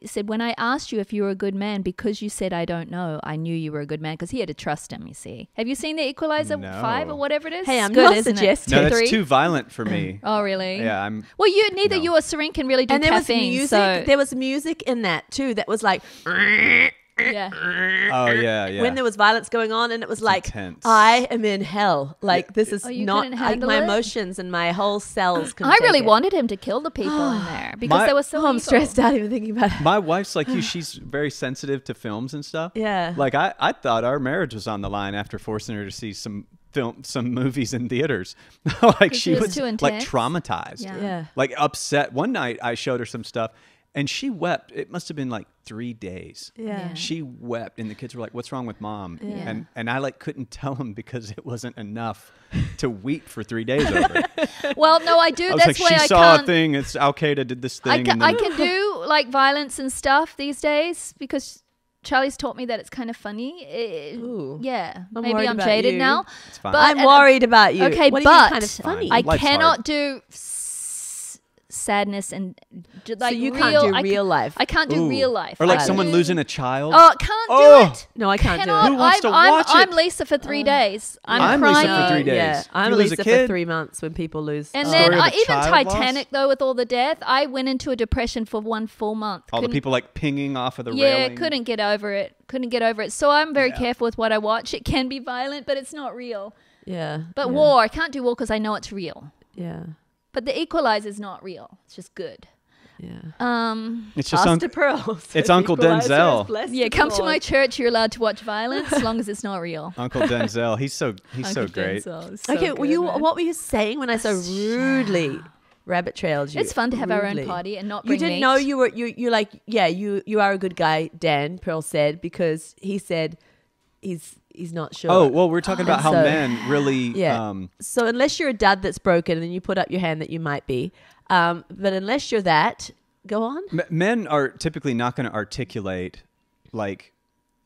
said, when I asked you if you were a good man, because you said I don't know, I knew you were a good man, because he had to trust him, you see. Have you seen the Equalizer No. 5 or whatever it is? Hey, It's I'm good, not isn't it? suggesting. No, that's 3? too violent for me. Oh, really? Yeah, Well, neither No. you or Serene can really do And there was caffeine. music. So, There was music in that too. That was like yeah. Oh yeah, yeah. when there was violence going on, and it was like, intense. I am in hell. Like this is Oh, you not couldn't like handle my it? emotions and my whole cells. Couldn't I take really it. wanted him to kill the people in there because My- they were so Oh, I'm evil. stressed out even thinking about it. My wife's like you. She's very sensitive to films and stuff. Yeah. Like I thought our marriage was on the line after forcing her to see some movies in theaters. Like she it was was too like intense? traumatized. Yeah. Yeah. Like upset. One night I showed her some stuff and she wept. It must have been like 3 days. Yeah. She wept and the kids were like, "What's wrong with mom?" Yeah. And I like couldn't tell them because it wasn't enough to weep for 3 days over it. Well, no, I do. I was That's like, why she I saw can't. a thing. It's Al Qaeda did this I thing. can, and I then, can do like violence and stuff these days because Charlie's taught me that it's kind of funny. Ooh. Yeah, I'm maybe worried I'm about jaded you. now. It's fine. But- I'm worried about you. Okay, what do you mean but kind of funny? I Life's cannot hard. do sadness and like you real, can't do I real life. I can't do Ooh. real life. Or like I someone do- losing a child. Oh, can't do Oh. it. No, I can't do Cannot. it. Who wants to I'm, watch I'm it? Lisa for 3 days. I'm crying. Lisa for 3 days. Yeah, If I'm you lose a Lisa for kid- 3 months when people lose. And oh. then Story of a even child Titanic, loss? though, with all the death, I went into a depression for 1 full month. All the Couldn't- people like pinging off of the yeah, railing. couldn't get over it. Couldn't get over it. So I'm very Yeah. careful with what I watch. It can be violent, but it's not real. Yeah. But yeah. war, I can't do war because I know it's real. Yeah. But the Equalizer is not real. It's just good. Yeah. It's just Pastor Pearl. it's Uncle Denzel. Yeah, come to my church. You're allowed to watch violence as long as it's not real. Uncle Denzel. He's so Uncle great. Denzel is so Okay, good, were you? man. What were you saying when I so rudely rabbit trailed you? It's fun to have our own Rudely. party and not You bring didn't meat. know you were you like you are a good guy, Dan Pearl said, because he said he's not sure. Oh, well, we're talking about how So- men really Yeah. So unless you're a dad that's broken, and you put up your hand that you might be, but unless you're that, go on. men are typically not going to articulate like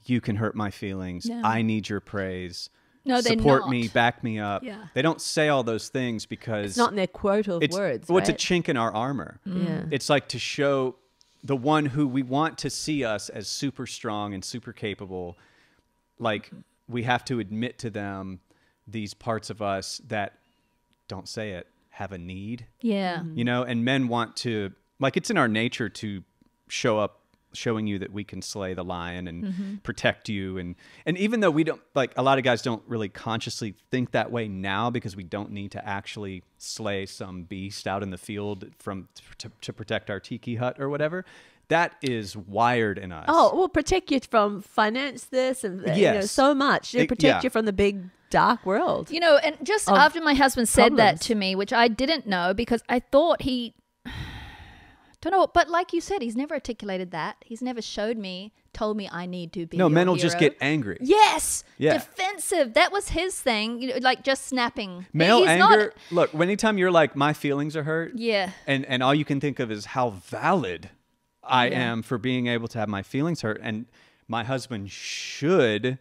you can hurt my feelings. No. I need your praise. No, they're Support not. me, back me up. Yeah. They don't say all those things because It's not in their quote of it's words. well, it's a right? chink in our armor. Yeah. It's like to show the one who we want to see us as super strong and super capable. Like we have to admit to them these parts of us that, don't say it, have a need, Yeah. you know, and men want to, like, it's in our nature to show up showing you that we can slay the lion and protect you. And even though we don't, like, a lot of guys don't really consciously think that way now because we don't need to actually slay some beast out in the field to protect our tiki hut or whatever. That is wired in us. Oh, well, protect you from finance this and Yes. so much. They protect yeah. you from the big dark world. You know, and just Of after my husband said that problems. to me, which I didn't know because I thought he, don't know, but like you said, he's never articulated that. He's never told me I need to be No, your men will just hero. get angry. Yes, Yeah. defensive. That was his thing, you know, like just snapping. Male He's anger. not- Look, anytime you're like, my feelings are hurt. Yeah. And all you can think of is how valid I am for being able to have my feelings hurt. And my husband should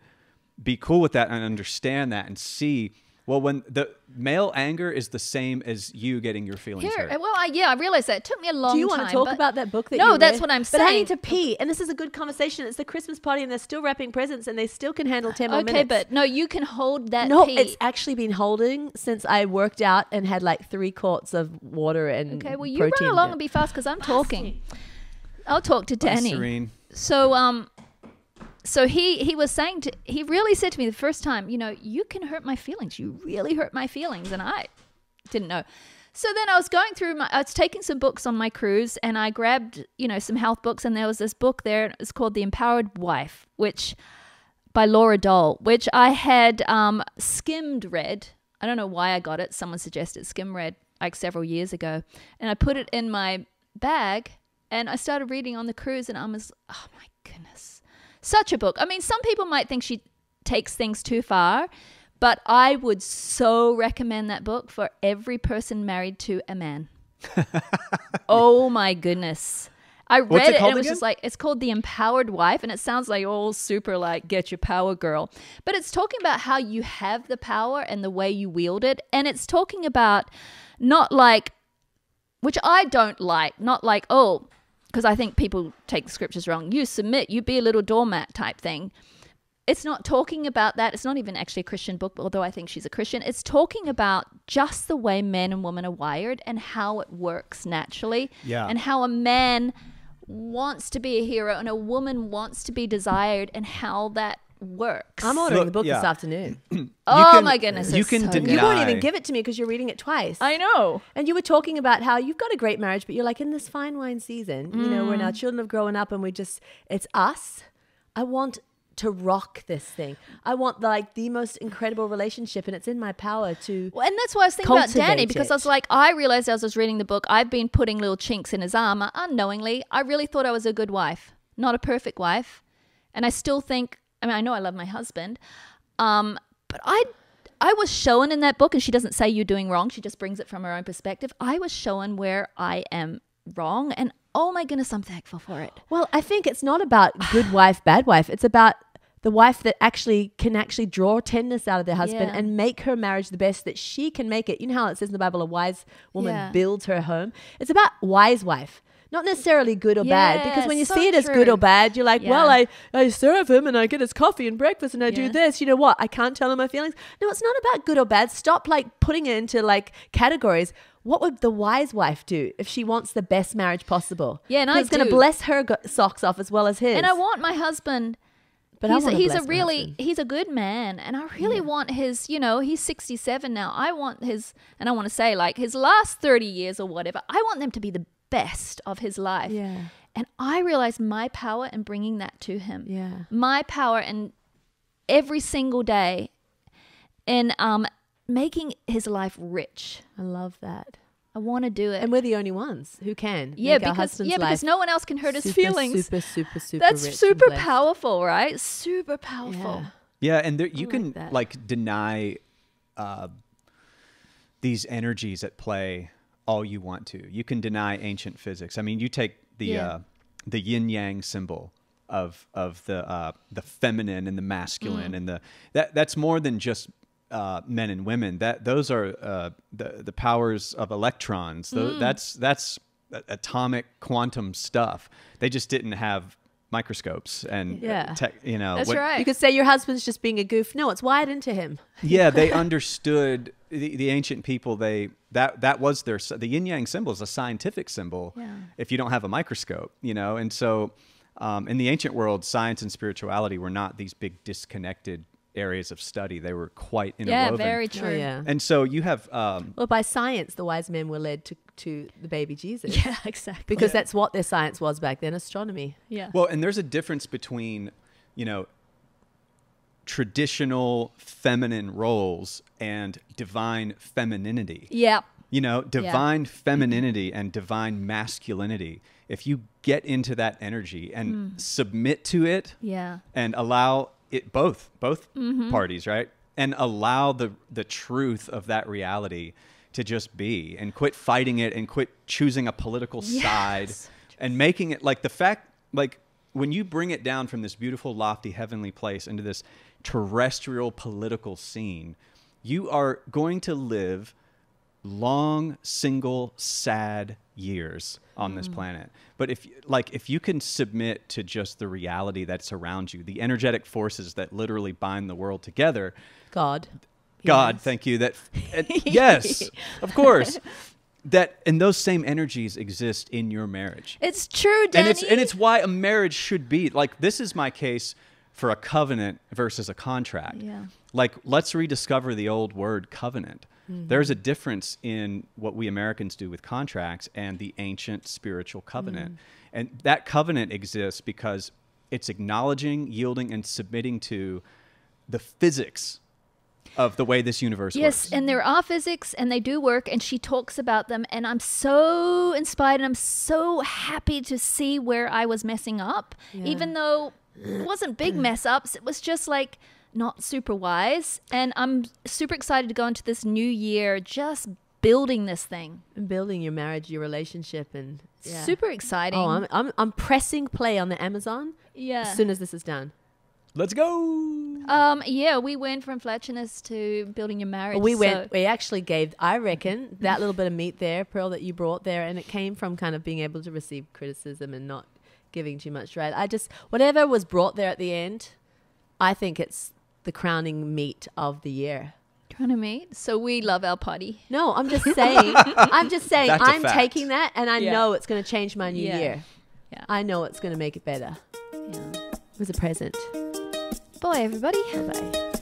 be cool with that and understand that and see, well, when the male anger is the same as you getting your feelings Here, hurt. well, I realized that. It took me a long time. Do you want to talk but- about that book that No, you that's read? what I'm But I saying. need to pee, and this is a good conversation. It's the Christmas party, and they're still wrapping presents, and they still can handle 10 more Okay, minutes. but no, you can hold that No, pee. it's actually been holding since I worked out and had like 3 quarts of water and Okay, well, you protein. run along and be fast because I'm talking. I'll talk to Bye, Danny. Serene. So he was saying he really said to me the first time, you know, you can hurt my feelings. You really hurt my feelings, and I didn't know. So then I was going through I was taking some books on my cruise, and I grabbed, you know, some health books, and there was this book there, and it's called The Empowered Wife, which by Laura Dole, which I had skimmed read. I don't know why I got it. Someone suggested skim read like several years ago, and I put it in my bag, and I started reading on the cruise, and I was, oh my goodness. Such a book. I mean, some people might think she takes things too far, but I would so recommend that book for every person married to a man. Oh my goodness. I read What's it it and called it was again? just like, it's called The Empowered Wife, and it sounds like all super like get your power girl. But it's talking about how you have the power and the way you wield it. And it's talking about not like, which I don't like, not like, oh, because I think people take the scriptures wrong. You submit, you be a little doormat type thing. It's not talking about that. It's not even actually a Christian book, although I think she's a Christian. It's talking about just the way men and women are wired and how it works naturally. Yeah. And how a man wants to be a hero and a woman wants to be desired and how that works. I'm ordering Look, the book yeah. this afternoon. Oh can- my goodness. You it's can so deny. good. You won't even give it to me because you're reading it twice. I know. And you were talking about how you've got a great marriage, but you're like in this fine wine season, you know, when our children have grown up and it's us. I want to rock this thing. I want like the most incredible relationship, and it's in my power to. Well, and that's why I was thinking about Danny, Cultivate because it. I was like, I realized as I was reading the book, I've been putting little chinks in his armor unknowingly. I really thought I was a good wife, not a perfect wife. And I still think, I mean, I know I love my husband, but I was shown in that book, and she doesn't say you're doing wrong. She just brings it from her own perspective. I was shown where I am wrong, and oh my goodness, I'm thankful for it. Well, I think it's not about good wife, bad wife. It's about the wife that can draw tenderness out of their husband Yeah. and make her marriage the best that she can make it. You know how it says in the Bible, a wise woman Yeah. builds her home. It's about wise wife. Not necessarily good or bad, because when you Yes, see so it as good true. or bad, you're like, Yeah. well, I serve him and I get his coffee and breakfast and I do Yeah. this. You know what? I can't tell him my feelings. No, it's not about good or bad. Stop like putting it into like categories. What would the wise wife do if she wants the best marriage possible? Yeah, and I It's going to do. bless her socks off as well as his. And I want my husband. But I wanna he's bless a my really husband. he's a good man, and I really want his, you know, he's 67 now. I want his, and I want to say like his last 30 years or whatever, I want them to be the best of his life. Yeah. And I realize my power in bringing that to him. Yeah. My power in every single day in making his life rich. I love that. I want to do it. And we're the only ones who can. yeah, make our because husband's because life no one else can hurt his super, feelings. Super That's rich and super blessed. powerful, right? Super powerful. Yeah. Yeah, and there, you like can that. like deny these energies at play all you want to. You can deny ancient physics. I mean, you take the YinYang symbol of the feminine and the masculine, and that's more than just men and women. Those are the powers of electrons. That's atomic quantum stuff. They just didn't have microscopes and Yeah. That's right. You could say your husband's just being a goof. No, it's wired into him. Yeah, they understood the ancient people. That was the yin yang symbol is a scientific symbol. Yeah. If you don't have a microscope, and so in the ancient world, science and spirituality were not these big disconnected areas of study. They were quite interwoven. Yeah, very true. Oh, yeah. And so you have Well, by science, the wise men were led to the baby Jesus. Yeah, exactly. Because that's what their science was back then, astronomy. yeah. well, and there's a difference between traditional feminine roles and divine femininity. Yeah. You know, divine femininity and divine masculinity. If you get into that energy and submit to it and allow it both parties, right? And allow the truth of that reality to just be, and quit fighting it and quit choosing a political side and making it like the fact, like when you bring it down from this beautiful, lofty, heavenly place into this terrestrial political scene, you are going to live long, single, sad years on this planet. But if you can submit to just the reality that's around you, the energetic forces that literally bind the world together, God, thank you. Yes, of course. And those same energies exist in your marriage. It's true, Danny. And it's why a marriage should be like, this is my case for a covenant versus a contract. Yeah. Like, let's rediscover the old word covenant. There's a difference in what we Americans do with contracts and the ancient spiritual covenant. And that covenant exists because it's acknowledging, yielding, and submitting to the physics of the way this universe works. Yes, and there are physics and they do work, and she talks about them, and I'm so inspired and I'm so happy to see where I was messing up, even though it wasn't big mess ups. It was just like not super wise, and I'm super excited to go into this new year just building this thing and building your marriage, your relationship, and super exciting. Oh, I'm pressing play on the Amazon as soon as this is done. Let's go. We went from flatulence to building your marriage. We actually gave, I reckon, that little bit of meat there, Pearl, that you brought there, and it came from kind of being able to receive criticism and not giving too much, right? Whatever was brought there at the end, I think it's the crowning meat of the year. Crowning meat? So we love our potty. No, I'm just saying, That's a I'm fact. taking that, and I know it's going to change my new year. Yeah. I know it's going to make it better. Yeah. It was a present. Bye, everybody. Bye-bye.